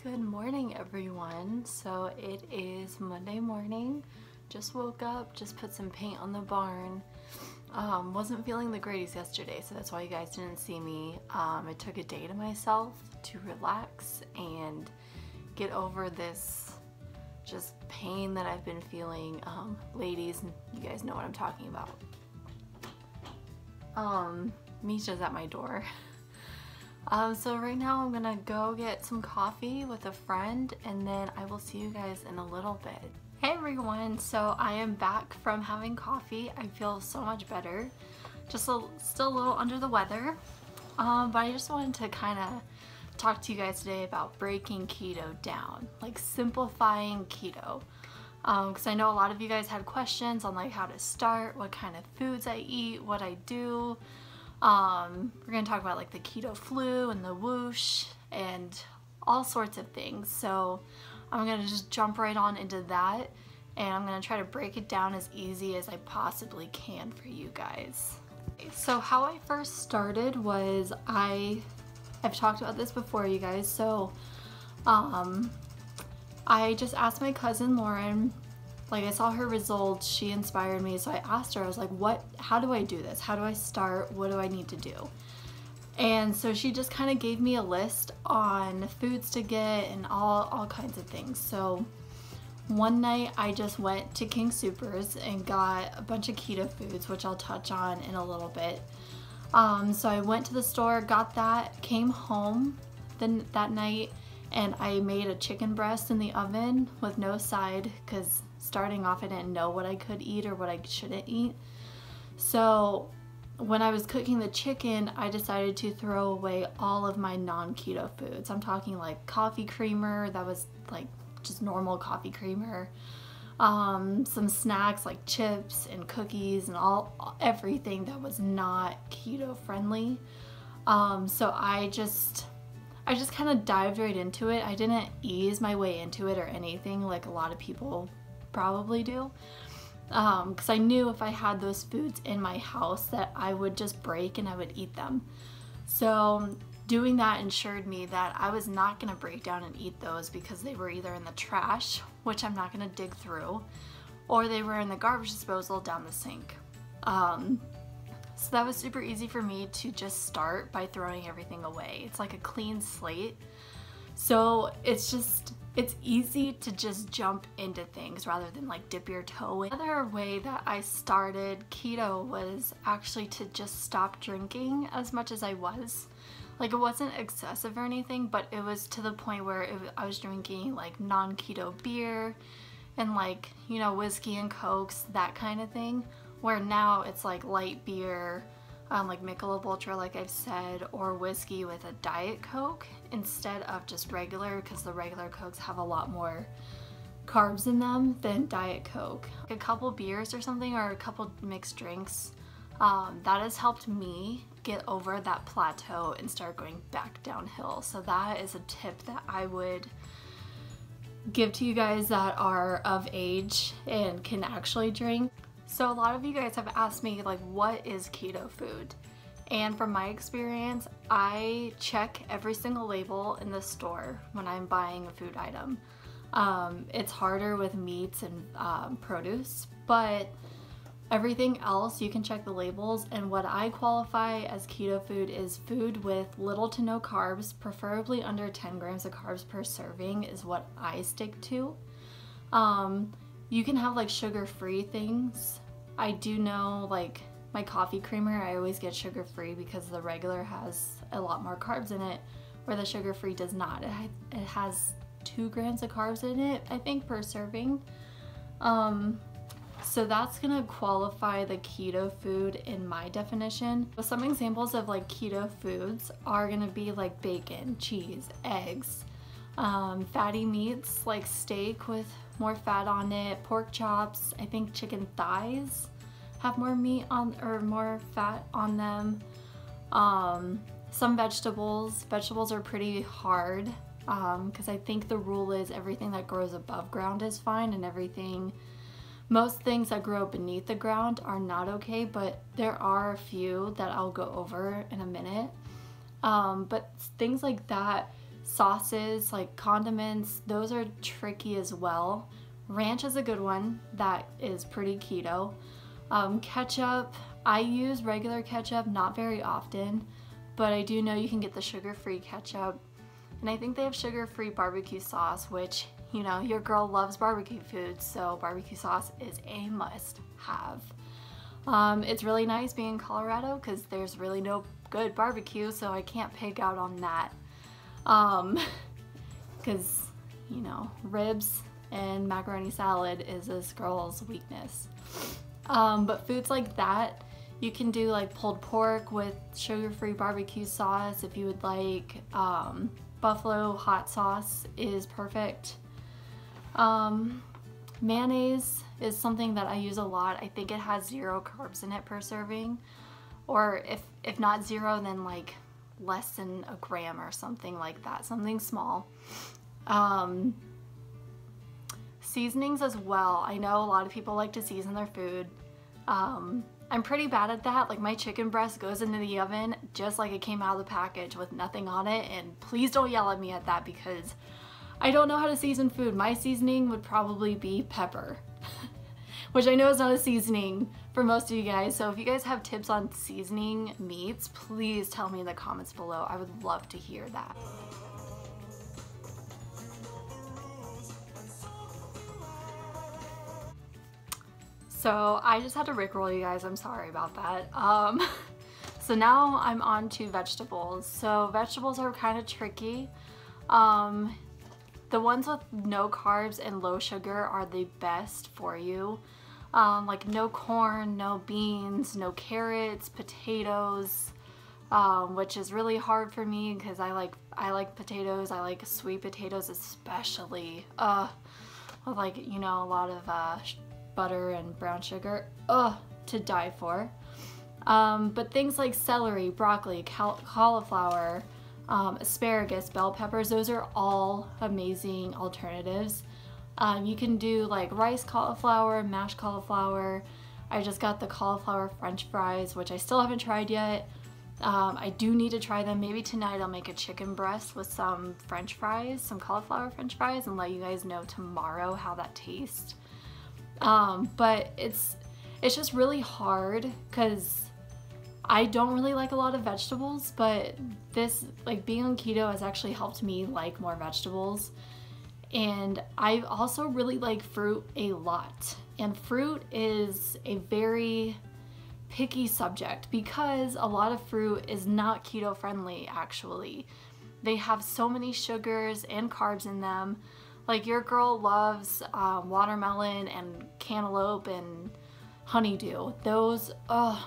Good morning, everyone. So it is Monday morning. Just woke up, just put some paint on the barn. Wasn't feeling the greatest yesterday, so that's why you guys didn't see me. I took a day to myself to relax and get over this just pain that I've been feeling. Ladies, you guys know what I'm talking about. Misha's at my door. So right now I'm gonna go get some coffee with a friend and then I will see you guys in a little bit. Hey everyone, so I am back from having coffee. I feel so much better. Still a little under the weather, but I just wanted to kind of talk to you guys today about breaking keto down, like simplifying keto. Because I know a lot of you guys had questions on like how to start, what kind of foods I eat, what I do. We're going to talk about like the keto flu and the whoosh and all sorts of things. So I'm going to just jump right on into that and I'm going to try to break it down as easy as I possibly can for you guys. So how I first started was I've talked about this before, you guys. So I just asked my cousin Lauren, like I saw her results, she inspired me, so I asked her, I was like, how do I do this? How do I start? What do I need to do? And so she just kind of gave me a list on foods to get and all kinds of things. So one night I just went to King Soopers and got a bunch of keto foods, which I'll touch on in a little bit. So I went to the store, got that, came home that night, and I made a chicken breast in the oven with no side because starting off I didn't know what I could eat or what I shouldn't eat. So when I was cooking the chicken, I decided to throw away all of my non-keto foods. I'm talking like coffee creamer, that was like just normal coffee creamer, some snacks like chips and cookies and everything that was not keto friendly. So I just kind of dived right into it. I didn't ease my way into it or anything like a lot of people probably do, because I knew if I had those foods in my house that I would just break and I would eat them. So doing that ensured me that I was not going to break down and eat those because they were either in the trash, which I'm not going to dig through, or they were in the garbage disposal down the sink. So that was super easy for me to just start by throwing everything away. It's like a clean slate. So it's easy to just jump into things rather than like dip your toe in. Another way that I started keto was actually to just stop drinking as much as I was. Like it wasn't excessive or anything, but it was to the point where I was drinking like non-keto beer and like, you know, whiskey and cokes, that kind of thing. Where now it's like light beer, like Michelob Ultra like I've said, or whiskey with a Diet Coke instead of just regular, because the regular Cokes have a lot more carbs in them than Diet Coke. A couple beers or something, or a couple mixed drinks, that has helped me get over that plateau and start going back downhill. So that is a tip that I would give to you guys that are of age and can actually drink. So a lot of you guys have asked me like, what is keto food? And from my experience, I check every single label in the store when I'm buying a food item. It's harder with meats and produce, but everything else you can check the labels, and what I qualify as keto food is food with little to no carbs, preferably under 10 grams of carbs per serving is what I stick to. You can have like sugar-free things. I do know like my coffee creamer, I always get sugar-free because the regular has a lot more carbs in it, where the sugar-free does not. It has 2 grams of carbs in it, I think, per serving. So that's gonna qualify the keto food in my definition. So some examples of like keto foods are gonna be like bacon, cheese, eggs, fatty meats like steak with more fat on it, pork chops, I think chicken thighs have more meat on or more fat on them. Some vegetables are pretty hard because I think the rule is everything that grows above ground is fine, and most things that grow beneath the ground are not okay, but there are a few that I'll go over in a minute. But things like that Sauces, like condiments, those are tricky as well. Ranch is a good one that is pretty keto. Ketchup, I use regular ketchup not very often, but I do know you can get the sugar-free ketchup. And I think they have sugar-free barbecue sauce, which, you know, your girl loves barbecue food, so barbecue sauce is a must-have. It's really nice being in Colorado because there's really no good barbecue, so I can't pig out on that. Because, you know, ribs and macaroni salad is this girl's weakness. But foods like that, you can do like pulled pork with sugar-free barbecue sauce if you would like. Buffalo hot sauce is perfect. Mayonnaise is something that I use a lot. I think it has 0 carbs in it per serving, or if not 0, then like less than a gram or something like that, something small. Seasonings as well. I know a lot of people like to season their food. I'm pretty bad at that. Like my chicken breast goes into the oven just like it came out of the package with nothing on it, and please don't yell at me at that because I don't know how to season food. My seasoning would probably be pepper, which I know is not a seasoning for most of you guys. So if you guys have tips on seasoning meats, please tell me in the comments below. I would love to hear that. So I just had to rickroll you guys, I'm sorry about that. So now I'm on to vegetables. So vegetables are kind of tricky. The ones with no carbs and low sugar are the best for you. Like no corn, no beans, no carrots, potatoes, which is really hard for me because I like potatoes. I like sweet potatoes especially. With like, you know, a lot of butter and brown sugar, to die for. But things like celery, broccoli, cauliflower, asparagus, bell peppers, those are all amazing alternatives. You can do like rice cauliflower, mashed cauliflower. I just got the cauliflower french fries, which I still haven't tried yet. I do need to try them. Maybe tonight I'll make a chicken breast with some french fries, some cauliflower french fries, and let you guys know tomorrow how that tastes. But it's just really hard because I don't really like a lot of vegetables, but this, like being on keto has actually helped me like more vegetables. And I also really like fruit a lot. And fruit is a very picky subject because a lot of fruit is not keto friendly actually. They have so many sugars and carbs in them. Like your girl loves watermelon and cantaloupe and honeydew. Those are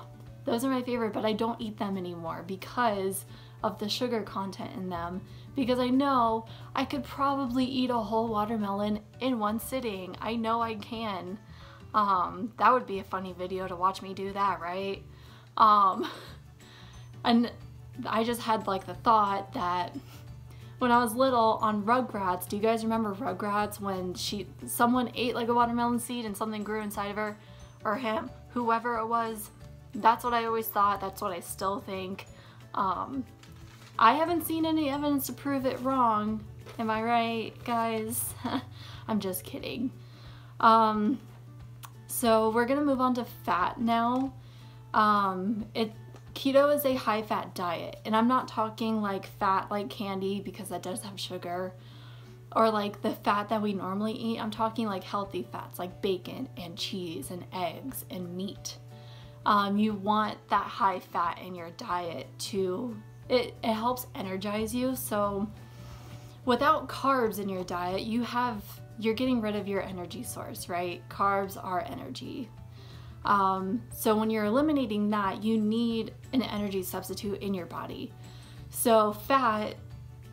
my favorite, but I don't eat them anymore because of the sugar content in them. Because I know I could probably eat a whole watermelon in one sitting. I know I can. That would be a funny video to watch me do that, right? And I just had like the thought that when I was little on Rugrats, do you guys remember Rugrats when someone ate like a watermelon seed and something grew inside of her or him, whoever it was? That's what I always thought. That's what I still think. I haven't seen any evidence to prove it wrong. Am I right, guys? I'm just kidding. So we're gonna move on to fat now. Keto is a high-fat diet, and I'm not talking like fat like candy because that does have sugar, or like the fat that we normally eat. I'm talking like healthy fats like bacon and cheese and eggs and meat. You want that high fat in your diet it helps energize you. So without carbs in your diet, you're getting rid of your energy source, right? Carbs are energy. So when you're eliminating that, you need an energy substitute in your body. So fat,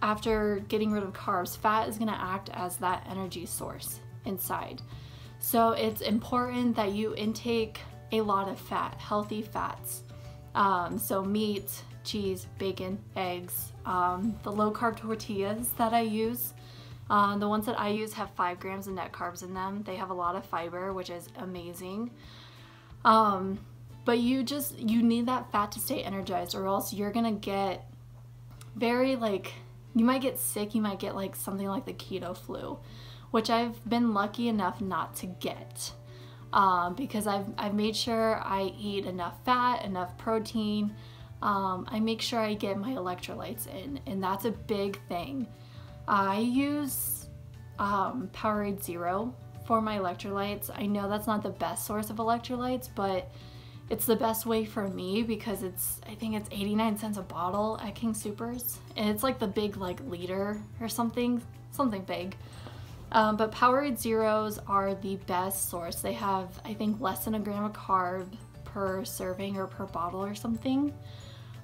after getting rid of carbs, fat is gonna act as that energy source inside. So it's important that you intake a lot of fat, healthy fats. So meat, cheese, bacon, eggs, the low carb tortillas that I use. The ones that I use have 5 grams of net carbs in them. They have a lot of fiber, which is amazing. But you need that fat to stay energized, or else you're gonna get very like you might get sick, you might get like something like the keto flu, which I've been lucky enough not to get, because I've made sure I eat enough fat, enough protein. I make sure I get my electrolytes in, and that's a big thing. I use Powerade Zero for my electrolytes. I know that's not the best source of electrolytes, but it's the best way for me because I think it's 89 cents a bottle at King Soopers, and it's like the big like liter or something big. But Powerade Zeros are the best source. They have, I think, less than a gram of carb per serving or per bottle or something.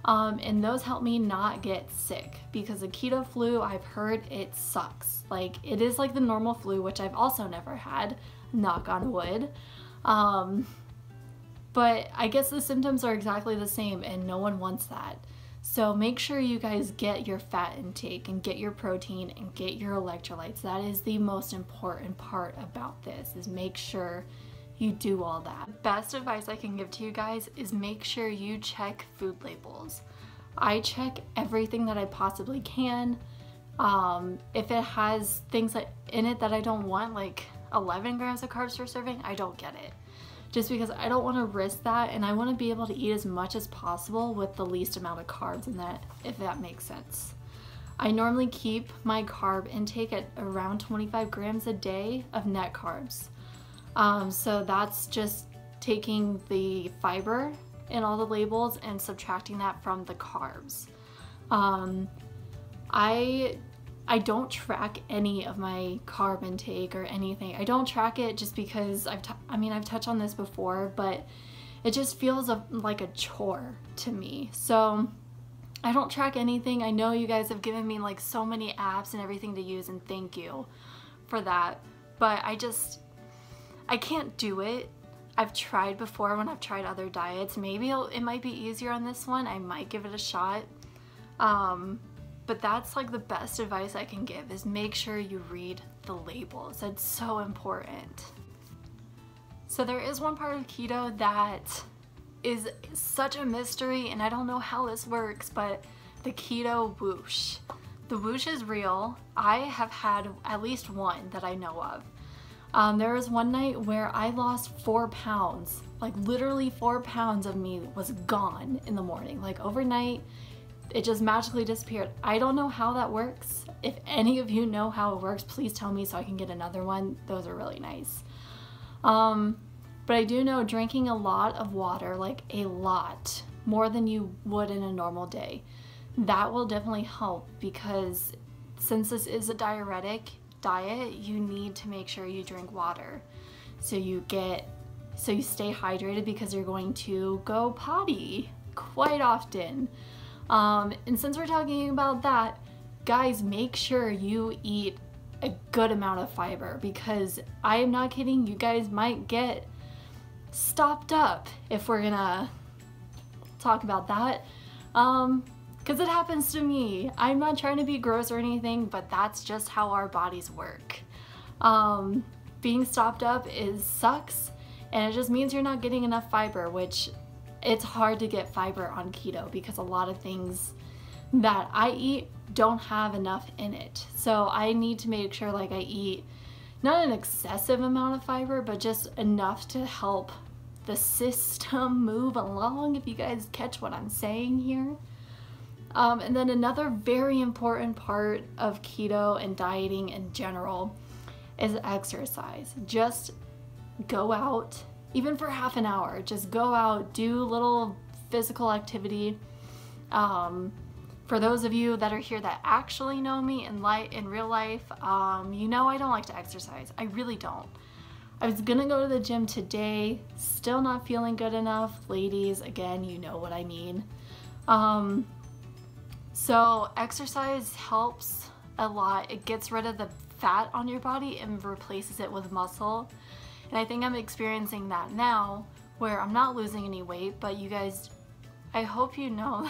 And those help me not get sick, because the keto flu, I've heard it sucks. Like, it is like the normal flu, which I've also never had, knock on wood. But I guess the symptoms are exactly the same, and no one wants that. So make sure you guys get your fat intake and get your protein and get your electrolytes. That is the most important part about this, is make sure you do all that. Best advice I can give to you guys is make sure you check food labels. I check everything that I possibly can. If it has things in it that I don't want, like 11 grams of carbs per serving, I don't get it. Just because I don't want to risk that, and I want to be able to eat as much as possible with the least amount of carbs in that, if that makes sense. I normally keep my carb intake at around 25 grams a day of net carbs. So that's just taking the fiber in all the labels and subtracting that from the carbs. I don't track any of my carb intake or anything. I don't track it just because I've touched on this before, but it just feels like a chore to me. So I don't track anything. I know you guys have given me like so many apps and everything to use, and thank you for that. But I can't do it. I've tried before when I've tried other diets. Maybe it might be easier on this one. I might give it a shot. But that's like the best advice I can give, is make sure you read the labels. That's so important. So there is one part of keto that is such a mystery, and I don't know how this works, but the keto whoosh. The whoosh is real. I have had at least one that I know of. There was one night where I lost 4 pounds, like literally 4 pounds of me was gone in the morning, like overnight. It just magically disappeared. I don't know how that works. If any of you know how it works, please tell me so I can get another one. Those are really nice. But I do know drinking a lot of water, like a lot, more than you would in a normal day, that will definitely help, because since this is a diuretic diet, you need to make sure you drink water. So you stay hydrated, because you're going to go potty quite often. And since we're talking about that, guys, make sure you eat a good amount of fiber, because I am not kidding, you guys might get stopped up, if we're gonna talk about that, because it happens to me. I'm not trying to be gross or anything, but that's just how our bodies work. Being stopped up sucks, and it just means you're not getting enough fiber, which it's hard to get fiber on keto, because a lot of things that I eat don't have enough in it. So I need to make sure like I eat not an excessive amount of fiber, but just enough to help the system move along, if you guys catch what I'm saying here. And then another very important part of keto and dieting in general is exercise. Just go out, even for half an hour, just go out, do little physical activity. For those of you that are here that actually know me in real life, you know I don't like to exercise. I really don't. I was gonna go to the gym today, still not feeling good enough. Ladies, again, you know what I mean. So exercise helps a lot. It gets rid of the fat on your body and replaces it with muscle. And I think I'm experiencing that now, where I'm not losing any weight, but you guys, I hope you know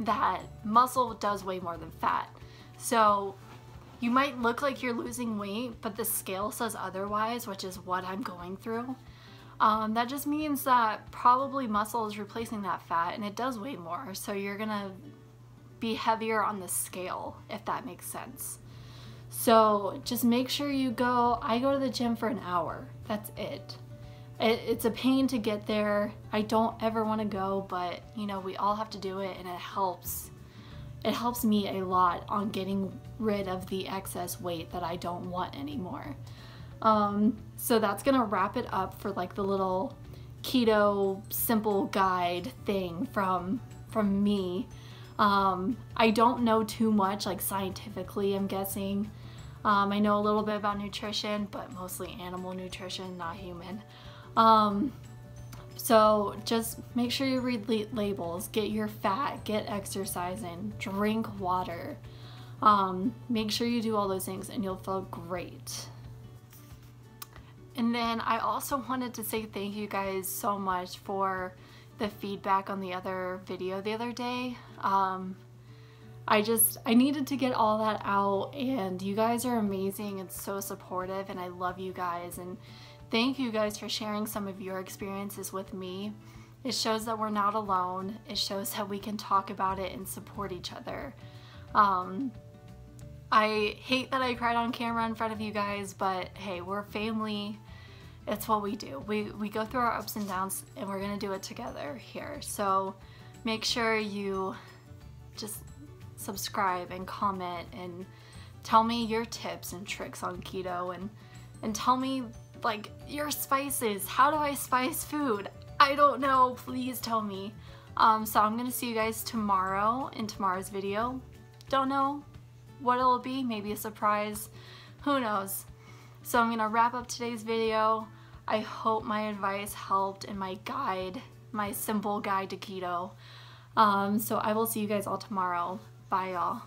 that muscle does weigh more than fat. So you might look like you're losing weight, but the scale says otherwise, which is what I'm going through. That just means that probably muscle is replacing that fat, and it does weigh more. So you're gonna be heavier on the scale, if that makes sense. So just make sure you go. I go to the gym for an hour. That's it. It's a pain to get there. I don't ever want to go, but you know, we all have to do it, and it helps. It helps me a lot on getting rid of the excess weight that I don't want anymore. So that's gonna wrap it up for like the little keto simple guide thing from me. I don't know too much, like scientifically, I'm guessing. I know a little bit about nutrition, but mostly animal nutrition, not human. So just make sure you read labels, get your fat, get exercising, drink water. Make sure you do all those things and you'll feel great. And then I also wanted to say thank you guys so much for the feedback on the other video the other day. I needed to get all that out, and you guys are amazing and so supportive, and I love you guys, and thank you guys for sharing some of your experiences with me. It shows that we're not alone. It shows that we can talk about it and support each other. I hate that I cried on camera in front of you guys, but hey, we're family. It's what we do. We go through our ups and downs, and we're gonna do it together here. So make sure you just subscribe and comment and tell me your tips and tricks on keto, and tell me like your spices. How do I spice food? I don't know. Please tell me. So I'm gonna see you guys tomorrow in tomorrow's video. Don't know what it'll be, maybe a surprise, who knows. So I'm gonna wrap up today's video. I hope my advice helped in my guide, my simple guide to keto. So I will see you guys all tomorrow. Bye y'all.